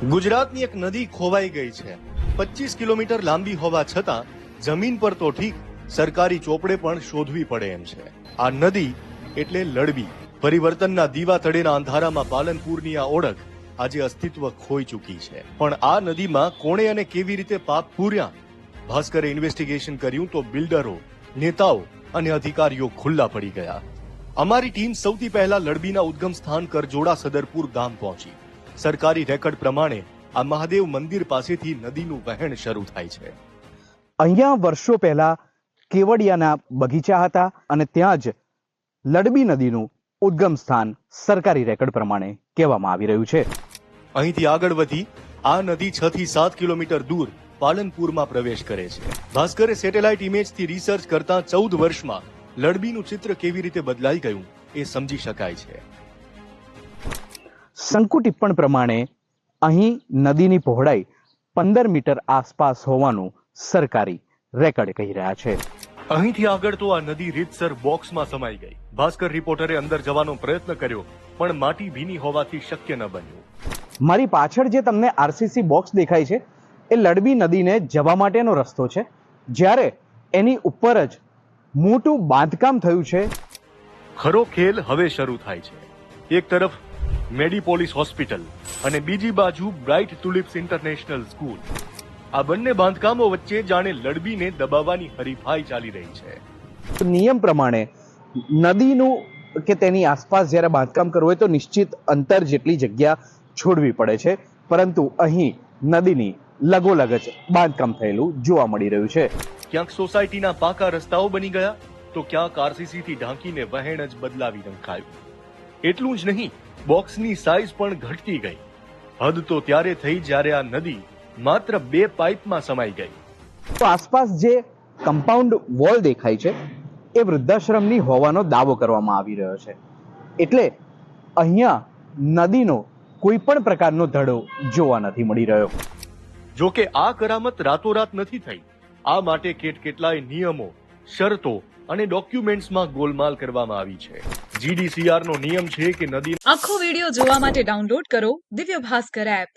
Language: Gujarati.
ગુજરાતની એક નદી ખોવાઈ ગઈ છે. 25 કિલોમીટર લાંબી હોવા છતાં જમીન પર તો ઠીક, સરકારી ચોપડે પણ શોધવી પડે એમ છે. આ નદી એટલે લડબી. પરિવર્તનના દીવા તળેના અંધારામાં પાલનપુરની આ ઓળખ આજે અસ્તિત્વ ખોઈ ચૂકી છે. પણ આ નદીમાં કોણે અને કેવી રીતે પાપ પૂર્યા? ભાસ્કરે ઇન્વેસ્ટિગેશન કર્યું તો બિલ્ડરો, નેતાઓ અને અધિકારીઓ ખુલ્લા પડી ગયા. અમારી ટીમ સૌથી પહેલા લડબીના ઉદ્ગમ સ્થાન કરજોડા સદરપુર ગામ પહોંચી. સરકારી રેકર્ડ પ્રમાણે આ મહાદેવ મંદિર પાસેથી નદીનું વહેણ શરૂ થાય છે. અહીંયા વર્ષો પહેલા કેવડિયાના બગીચા હતા અને ત્યાં જ લડબી નદીનું ઉદ્ગમ સ્થાન સરકારી રેકર્ડ પ્રમાણે કહેવામાં આવી રહ્યું છે. અહીંથી આગળ વધી આ નદી 6 થી 7 કિલોમીટર દૂર પાલનપુરમાં પ્રવેશ કરે છે. ભાસ્કરે સેટેલાઇટ ઇમેજથી રિસર્ચ કરતા 14 વર્ષમાં લડબીનું ચિત્ર કેવી રીતે બદલાઈ ગયું એ સમજી શકાય છે. શંકુ ટિપ્પણ પ્રમાણે અહીં નદીની પહોળાઈ 15 મીટર આસપાસ હોવાનું સરકારી રેકર્ડ કહી રહ્યા છે. અહીંથી આગળ તો આ નદી રીતસર બોક્સમાં સમાઈ ગઈ. ભાસ્કર રિપોર્ટરે અંદર જવાનો પ્રયત્ન કર્યો પણ માટી ભીની હોવાથી શક્ય ન બન્યું. મારી પાછળ જે તમને આરસીસી બોક્સ દેખાય છે એ લડબી નદીને જવા માટેનો રસ્તો છે, જ્યારે એની ઉપર જ મોટું બાંધકામ થયું છે. ખરો ખેલ હવે શરૂ થાય છે. એક તરફ મેડીપોલીસ હોસ્પિટલ અને બીજી બાજુ બ્રાઇટ તુલિપ્સ ઇન્ટરનેશનલ સ્કૂલ. આ બંને બાંધકામો વચ્ચે જાણે લડબીને દબાવવાની હરીફાઈ ચાલી રહી છે. નિયમ પ્રમાણે નદીનું કે તેની આસપાસ જ્યારે બાંધકામ કરવું હોય તો નિશ્ચિત અંતર જેટલી જગ્યા છોડવી પડે છે, પરંતુ અહીં નદીની લગોલગ જ બાંધકામ થયેલું જોવા મળી રહ્યું છે. ક્યાંક સોસાયટીના પાકા રસ્તાઓ બની ગયા તો ક્યાંક આરસીસીથી ઢાંકીને વહેણ જ બદલાવી નંખાયું. એટલું જ નહીં, બોક્સની સાઇઝ પણ ઘટતી ગઈ. હદ તો ત્યારે થઈ જ્યારે આ નદી માત્ર 2 પાઇપમાં સમાઈ ગઈ. તો આસપાસ જે કમ્પાઉન્ડ વોલ દેખાય છે એ વૃદ્ધાશ્રમની હોવાનો દાવો કરવામાં આવી રહ્યો છે. એટલે અહીંયા નદીનો કોઈ પણ પ્રકારનો ધડો જોવા નથી મળી રહ્યો. જો કે આ કરામત રાતોરાત નથી થઈ. આ માટે કેટલાય નિયમો, શરતો અને ડોક્યુમેન્ટ્સમાં ગોલમાલ કરવામાં આવી છે. GDCR નો નિયમ છે કે નદી આખો વિડિયો જોવા માટે ડાઉનલોડ કરો દિવ્ય ભાસ્કર એપ.